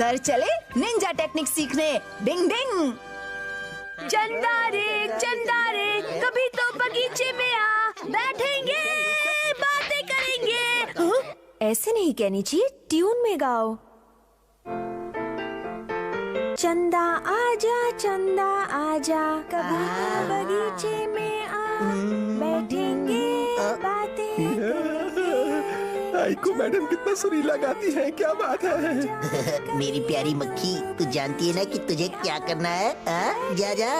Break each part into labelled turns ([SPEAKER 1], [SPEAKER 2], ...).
[SPEAKER 1] Sir चले Ninja technique सीखने। डिंग डिंग।
[SPEAKER 2] चंदा रे कभी तो बगीचे में आ, बैठेंगे बातें करेंगे।
[SPEAKER 3] ऐसे नहीं कहनी चाहिए, ट्यून में गाओ। चंदा आजा कभी तो बगीचे में आ, बैठेंगे बातें करेंगे।
[SPEAKER 4] आइको मैडम कितना सुरीला गाती है, क्या बात है।
[SPEAKER 5] मेरी प्यारी मक्खी, तू जानती है ना कि तुझे क्या करना है? जा जा।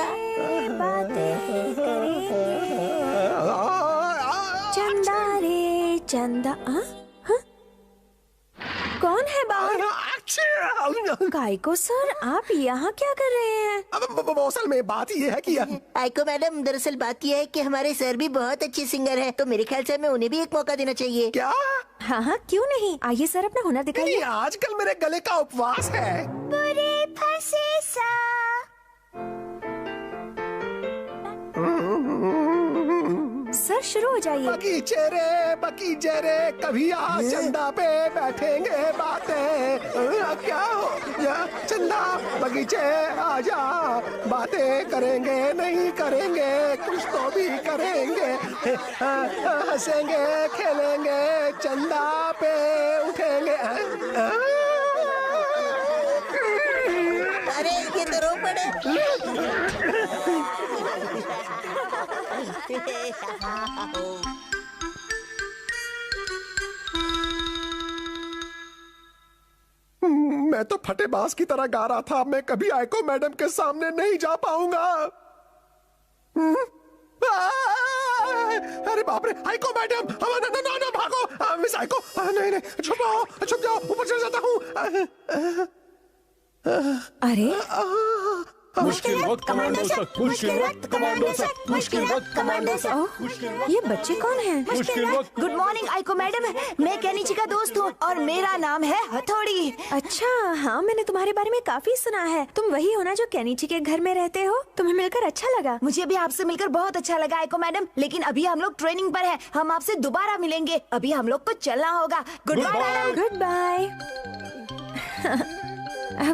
[SPEAKER 3] बातें करेंगे। चंदा कौन है बाहर? काइको सर, आप यहाँ क्या कर रहे हैं?
[SPEAKER 4] अब असल में बात ये है कि
[SPEAKER 5] आइको मैडम, दरअसल बात यह है कि हमारे सर भी बहुत अच्छे सिंगर हैं, तो मेरे ख्याल से हमें उन्हें भी एक मौका देना चाहिए।
[SPEAKER 4] क्या?
[SPEAKER 3] हाँ, क्यों नहीं। आइए सर, अपना हुनर दिखाइए।
[SPEAKER 4] आजकल मेरे गले का उपवास है।
[SPEAKER 3] बुरे फंसे सा। सर शुरू हो जाइए।
[SPEAKER 4] बगीचे रे कभी आ चंदा पे बैठेंगे बातें। क्या हो या चंदा, बगीचे आजा, बातें करेंगे नहीं करेंगे कुछ तो भी करेंगे। हंसेंगे खेलेंगे चंदा पे उठेंगे।
[SPEAKER 5] अरे ये तो रो पड़े।
[SPEAKER 4] मैं तो फटे बांस की तरह गा रहा था। मैं कभी आइको मैडम के सामने नहीं जा पाऊंगा। अरे बाप रे, आइको मैडम, ना भागो। मिस आइको, नहीं छुप जाओ, ऊपर चढ़ जाता हूँ।
[SPEAKER 3] अरे
[SPEAKER 6] मुश्किल वक्त कमांडो सक, मुश्किल वक्त कमांडो सक, मुश्किल वक्त कमांडो सक।
[SPEAKER 3] ये बच्चे कौन हैं?
[SPEAKER 6] मुश्किल वक्त।
[SPEAKER 1] गुड मॉर्निंग आइको मैडम, मैं केनिची का दोस्त हूँ और मेरा नाम है हथौड़ी।
[SPEAKER 3] अच्छा, हाँ, मैंने तुम्हारे बारे में काफी सुना है। तुम वही हो ना जो केनिची के घर में रहते हो? तुम्हें मिलकर अच्छा लगा।
[SPEAKER 1] मुझे भी आपसे मिलकर बहुत अच्छा लगा आइको मैडम, लेकिन अभी हम लोग ट्रेनिंग पर हैं। हम आपसे दोबारा मिलेंगे। अभी हम लोग को चलना होगा। Goodbye.
[SPEAKER 3] Goodbye.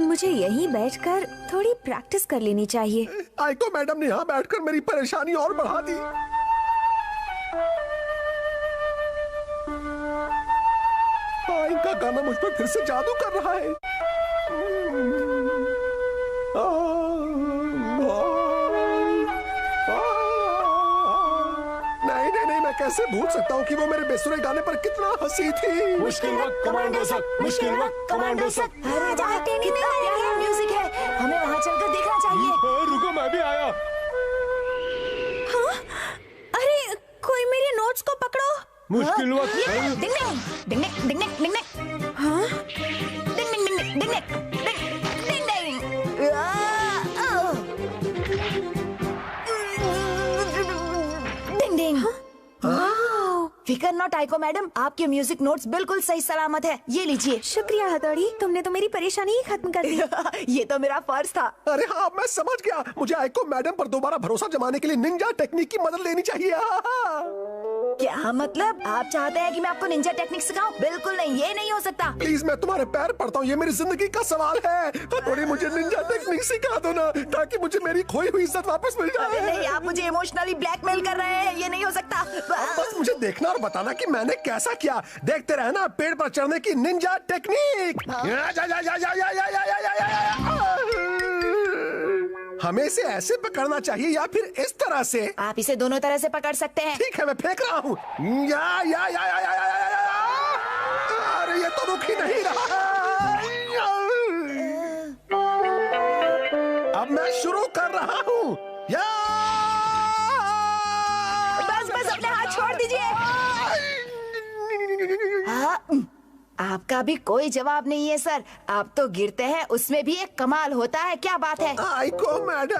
[SPEAKER 3] मुझे यहीं बैठकर थोड़ी प्रैक्टिस कर लेनी चाहिए।
[SPEAKER 4] आइको मैडम ने यहाँ बैठकर मेरी परेशानी और बढ़ा दी। इनका गाना मुझ पर फिर से जादू कर रहा है। नहीं, मैं कैसे भूल सकता हूँ कि वो मेरे बेसुरे गाने पर कितना हंसी थी।
[SPEAKER 6] मुश्किल वक्त कमांडो सक, मुश्किल वक्त कमांडो सक।
[SPEAKER 1] कितना प्यारा म्यूजिक है, हमें वहाँ चलकर देखना चाहिए।
[SPEAKER 6] रुको, मैं भी आया।
[SPEAKER 3] हाँ? अरे कोई मेरे नोट्स को पकड़ो।
[SPEAKER 6] मुश्किल वक्त।
[SPEAKER 1] डिंग डिंग डिंग डिंग डिंग डिंग डिंग।
[SPEAKER 3] हाँ?
[SPEAKER 1] डिंग डिंग डिंग डिंग डिंग डिंग डिंग डिंग डिंग। फिकर नॉट आइको मैडम, आपके म्यूजिक नोट्स बिल्कुल सही सलामत है। ये लीजिए।
[SPEAKER 3] शुक्रिया हथौड़ी, तुमने तो मेरी परेशानी ही खत्म कर दी।
[SPEAKER 1] ये तो मेरा फर्ज था।
[SPEAKER 4] अरे हाँ, मैं समझ गया। मुझे आइको मैडम पर दोबारा भरोसा जमाने के लिए निंजा टेक्निक की मदद लेनी चाहिए।
[SPEAKER 1] क्या मतलब? आप चाहते हैं कि मैं आपको निंजा टेक्निक सिखाऊं? बिल्कुल नहीं, ये नहीं हो सकता।
[SPEAKER 4] प्लीज, मैं तुम्हारे पैर पड़ता हूँ, ये मेरी जिंदगी का सवाल है। थोड़ी मुझे निंजा टेक्निक सिखा दो ना, ताकि मुझे मेरी खोई हुई इज्जत वापस मिल जाए।
[SPEAKER 1] नहीं, आप मुझे इमोशनली ब्लैकमेल कर रहे हैं। ये नहीं हो सकता।
[SPEAKER 4] बस मुझे देखना और बताना कि मैंने कैसा किया। देखते रहना पेड़ पर चढ़ने की निंजा टेक्निक। हमें इसे ऐसे पकड़ना चाहिए या फिर इस तरह से?
[SPEAKER 1] आप इसे दोनों तरह से पकड़ सकते हैं।
[SPEAKER 4] ठीक है, मैं फेंक रहा हूँ। अरे ये तो रुक ही नहीं रहा। अब मैं शुरू कर रहा हूँ।
[SPEAKER 1] बस अपने हाथ छोड़ दीजिए। आपका भी कोई जवाब नहीं है सर। आप तो गिरते हैं, उसमें भी एक कमाल होता है। क्या बात है?
[SPEAKER 4] आइको मैडम,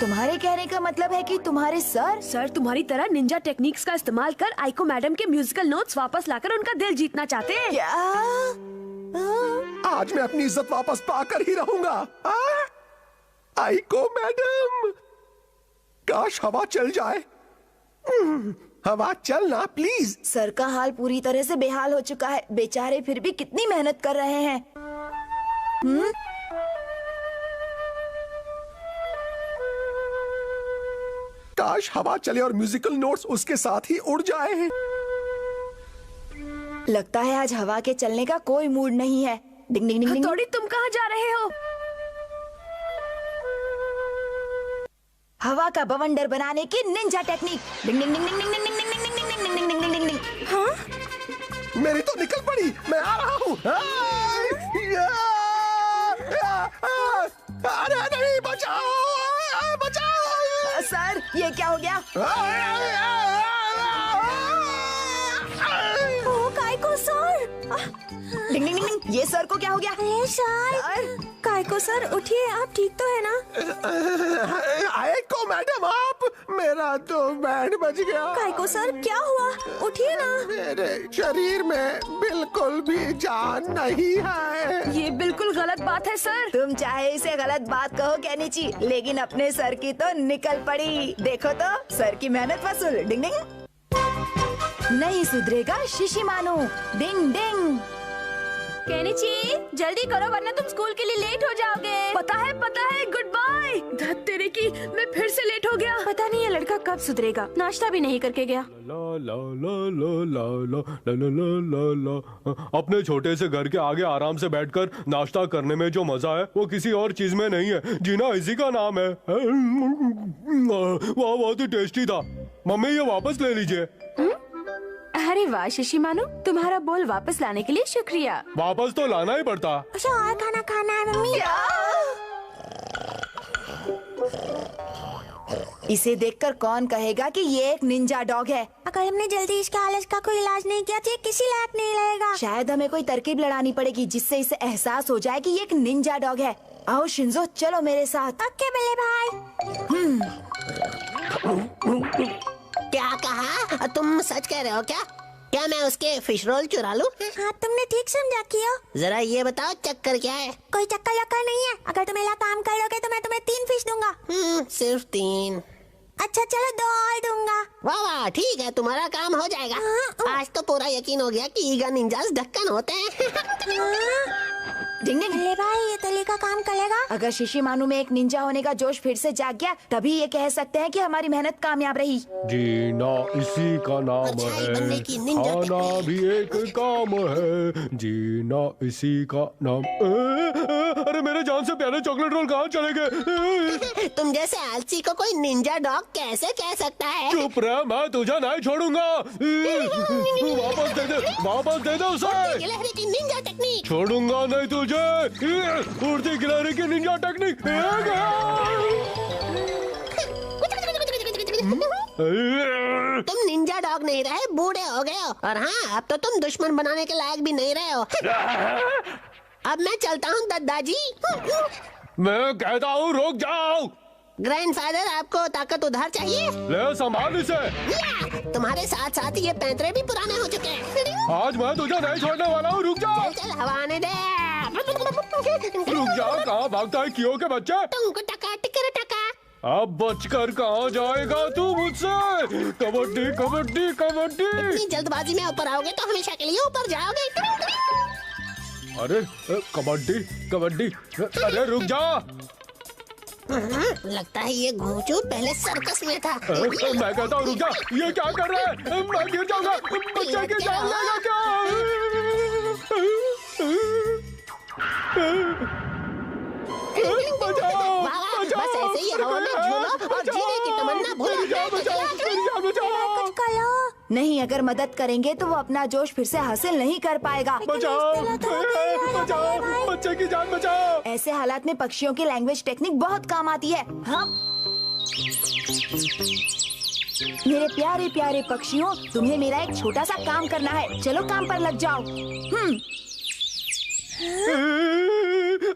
[SPEAKER 1] तुम्हारे कहने का मतलब है कि तुम्हारे सर
[SPEAKER 2] तुम्हारी तरह निंजा टेक्निक्स का इस्तेमाल कर आइको मैडम के म्यूजिकल नोट्स वापस लाकर उनका दिल जीतना चाहते हैं।
[SPEAKER 1] क्या?
[SPEAKER 4] आज मैं अपनी इज्जत वापस पाकर ही रहूंगा। आइको मैडम, काश हवा चल जाए। हवा चल ना प्लीज।
[SPEAKER 1] सर का हाल पूरी तरह से बेहाल हो चुका है, बेचारे फिर भी कितनी मेहनत कर रहे हैं।
[SPEAKER 4] काश हवा चले और म्यूजिकल नोट्स उसके साथ ही उड़ जाए।
[SPEAKER 1] लगता है आज हवा के चलने का कोई मूड नहीं है। डिंग डिंग डिंग डिंग।
[SPEAKER 2] हथौड़ी, तुम कहाँ जा रहे हो?
[SPEAKER 1] हवा का बवंडर बनाने की निंजा टेक्निक। डिंग डिंग डिंग डिंग डिंग डिंग डिंग डिंग डिंग डिंग डिंग डिंग डिंग डिंग डिंग।
[SPEAKER 3] हाँ,
[SPEAKER 4] मेरी तो निकल पड़ी, मैं आ रहा हूँ। अरे नहीं, बचाओ बचाओ।
[SPEAKER 1] सर ये क्या हो गया?
[SPEAKER 3] ओ काइको सर।
[SPEAKER 1] डिंग डिंग डिंग डिंग। ये सर को क्या हो गया?
[SPEAKER 3] अरे सर, काइको सर उठिए, आप ठीक तो है ना?
[SPEAKER 4] आइको मैडम, आप, मेरा तो बैंड बज गया।
[SPEAKER 3] काइको सर क्या हुआ? उठिए ना।
[SPEAKER 4] मेरे शरीर में बिल्कुल भी जान नहीं है।
[SPEAKER 2] ये बिल्कुल गलत बात है सर।
[SPEAKER 1] तुम चाहे इसे गलत बात कहो केनिची, लेकिन अपने सर की तो निकल पड़ी। देखो तो सर की मेहनत वसूल। डिंग डिंग। नहीं सुधरेगा शिशिमानु। डिंग डिंग।
[SPEAKER 3] केनिची जल्दी करो वरना तुम स्कूल के लिए लेट हो जाओगे।
[SPEAKER 2] पता है, गुड बाय। धत तेरे की, मैं फिर से लेट हो गया।
[SPEAKER 3] पता नहीं ये लड़का कब सुधरेगा, नाश्ता भी नहीं करके गया।
[SPEAKER 6] ला ला ला ला ला ला ला ला ला ला ला। अपने छोटे से घर के आगे आराम से बैठकर नाश्ता करने में जो मजा है वो किसी और चीज में नहीं है। जीना इसी का नाम है। वाह, बहुत ही टेस्टी था। मम्मी ये वापस ले लीजिए।
[SPEAKER 3] अरे वाह शिशिमानु, तुम्हारा बोल वापस लाने के लिए शुक्रिया।
[SPEAKER 6] वापस तो लाना ही पड़ता।
[SPEAKER 3] अच्छा और खाना खाना है मम्मी।
[SPEAKER 1] इसे देखकर कौन कहेगा कि ये एक निंजा डॉग है?
[SPEAKER 3] अगर हमने जल्दी इसके आलस का कोई इलाज नहीं किया तो ये किसी लायक नहीं रहेगा।
[SPEAKER 1] शायद हमें कोई तरकीब लड़ानी पड़ेगी जिससे इसे एहसास हो जाए कि ये एक निंजा डॉग है। आओ शिंजो, चलो मेरे साथ।
[SPEAKER 3] ओके बल्ले भाई।
[SPEAKER 5] क्या कहा? तुम सच कह रहे हो क्या? क्या मैं उसके फिश रोल चुरा लूं?
[SPEAKER 3] हाँ तुमने ठीक समझा किया।
[SPEAKER 5] जरा ये बताओ चक्कर क्या है?
[SPEAKER 3] कोई चक्कर नहीं है। अगर तुम मेरा काम कर लोगे तो मैं तुम्हें 3 फिश दूंगा।
[SPEAKER 5] सिर्फ 3?
[SPEAKER 3] अच्छा चलो 2 और दूंगा।
[SPEAKER 5] वाह वाह, ठीक है, तुम्हारा काम हो जाएगा। आज तो पूरा यकीन हो गया कि ईगा निंजास ढक्कन होते हैं।
[SPEAKER 1] डिंग डिंग।
[SPEAKER 3] बल्ले भाई ये तली का काम करेगा?
[SPEAKER 1] अगर शिशिमानु में एक निंजा होने का जोश फिर से जाग गया, तभी ये कह सकते हैं कि हमारी मेहनत कामयाब रही।
[SPEAKER 6] जीना इसी का नाम
[SPEAKER 5] परछाई
[SPEAKER 6] है,
[SPEAKER 5] बनने की निंजा
[SPEAKER 6] खाना भी एक काम है। जीना इसी का नाम। अरे मेरे जान से प्यारे चॉकलेट रोल कहाँ चले गए?
[SPEAKER 5] तुम जैसे आलसी को कोई निंजा डॉग कैसे कह सकता है?
[SPEAKER 6] चुप रह, मैं तुझे नहीं छोड़ूंगा। वापस दे दे उसे।
[SPEAKER 5] गिलहरी की निंजा टेक्निक।
[SPEAKER 6] छोड़ूंगा नहीं तुझे। उड़ती गिलहरी की निंजा टेक्निक।
[SPEAKER 5] तुम निंजा डॉग नहीं रहे, बूढ़े हो गए हो। और हाँ, अब तो तुम दुश्मन बनाने के लायक भी नहीं रहे हो। अब मैं चलता हूँ दादाजी।
[SPEAKER 6] मैं कहता हूँ रुक जाओ।
[SPEAKER 5] ग्रैंडफादर, आपको ताकत उधार चाहिए?
[SPEAKER 6] ले संभाल इसे।
[SPEAKER 5] या, तुम्हारे साथ साथ ये पैंतरे भी पुराने हो चुके हैं।
[SPEAKER 6] आज मैं तुझे नहीं छोड़ने वाला हूँ। रुक जा।
[SPEAKER 5] चल चल, हवा आने दे।
[SPEAKER 6] रुक जा, कहाँ भागता है कियो के बच्चे?
[SPEAKER 5] टुंक टका टिकर टका।
[SPEAKER 6] अब बचकर कहाँ जाएगा तू मुझसे? कबड्डी कबड्डी कबड्डी।
[SPEAKER 5] इतनी जल्दबाजी में ऊपर आओगे तो हमेशा के लिए ऊपर जाओगे।
[SPEAKER 6] अरे कबड्डी कबड्डी। अरे रुक जा।
[SPEAKER 5] लगता है ये घोंचू पहले सर्कस में था।
[SPEAKER 6] मैं कहता हूँ रुक जा। ये क्या कर रहा है? मैं गिर जाऊंगा। बच्चे की जान लेगा क्या? बचाओ,
[SPEAKER 5] वाह, बस ऐसे ही हवा में झूलो और जीने की तमन्ना भूलो।
[SPEAKER 3] कुछ करो।
[SPEAKER 1] नहीं, अगर मदद करेंगे तो वो अपना जोश फिर से हासिल नहीं कर पाएगा।
[SPEAKER 6] बचाओ, बचाओ, बच्चे की जान बचाओ।
[SPEAKER 1] ऐसे हालात में पक्षियों की लैंग्वेज टेक्निक बहुत काम आती है। हम मेरे प्यारे प्यारे पक्षियों, तुम्हें मेरा एक छोटा सा काम करना है। चलो काम पर लग जाओ।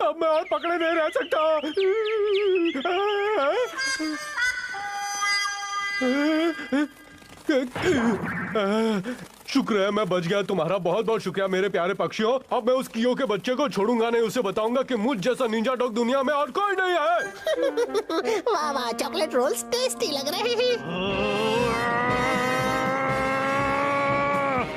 [SPEAKER 6] अब मैं और पकड़े नहीं रह सकता। शुक्र है मैं बच गया। तुम्हारा बहुत बहुत शुक्रिया मेरे प्यारे पक्षियों। अब मैं उस कियो के बच्चे को छोड़ूंगा नहीं। उसे बताऊंगा कि मुझ जैसा निंजा डॉग दुनिया में और कोई नहीं है।
[SPEAKER 5] वाह वाह, चॉकलेट रोल्स टेस्टी लग रहे हैं।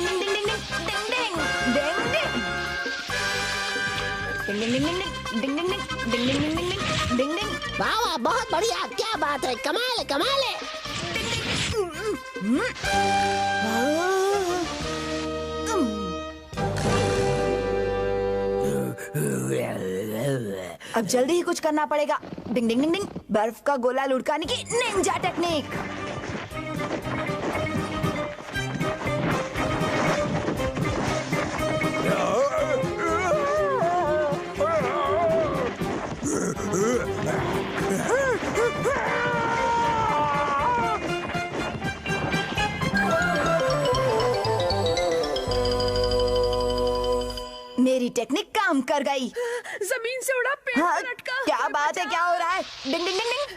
[SPEAKER 1] डिंग डिंग डिंग डिंग डिंग डिंग डिंग डिंग डिंग डिंग डिंग डिंग डिंग डिंग डिंग डिंग डिंग डिंग डिंग डिंग।
[SPEAKER 5] वाह वाह, बहुत बढ़िया, क्या बात है, कमाल है कमाल है।
[SPEAKER 1] अब जल्दी ही कुछ करना पड़ेगा। डिंग डिंग डिंग डिंग, बर्फ का गोला लुढ़काने की निंजा टेक्निक। मेरी टेक्निक काम कर गई।
[SPEAKER 2] जमीन से उड़ा पेड़
[SPEAKER 1] हाँ,
[SPEAKER 2] पे लटका।
[SPEAKER 1] क्या बात है, क्या हो रहा है? डिंग डिंग डिंग डिंग।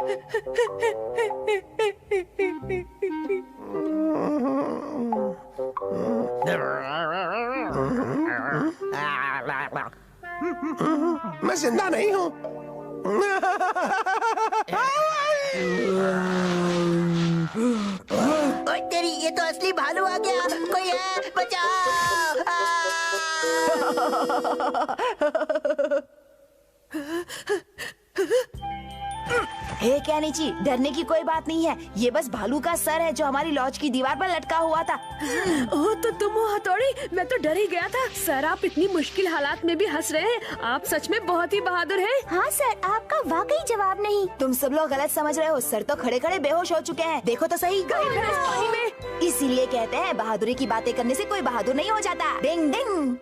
[SPEAKER 4] मैं जिंदा नहीं हूँ।
[SPEAKER 7] ओए तेरी, ये तो असली भालू आ गया। कोई है, बचाओ।
[SPEAKER 1] हे कैनिची, डरने की कोई बात नहीं है। ये बस भालू का सर है जो हमारी लॉज की दीवार पर लटका हुआ था।
[SPEAKER 2] ओह, तो तुम हो हथौड़ी। मैं तो डर ही गया था। सर, आप इतनी मुश्किल हालात में भी हंस रहे हैं। आप सच में बहुत ही बहादुर हैं।
[SPEAKER 3] हाँ सर, आपका वाकई जवाब नहीं।
[SPEAKER 1] तुम सब लोग गलत समझ रहे हो। सर तो खड़े खड़े बेहोश हो चुके हैं। देखो तो सही।
[SPEAKER 2] पानी में।
[SPEAKER 1] इसीलिए कहते हैं बहादुरी की बातें करने से कोई बहादुर नहीं हो जाता। डिंग डिंग।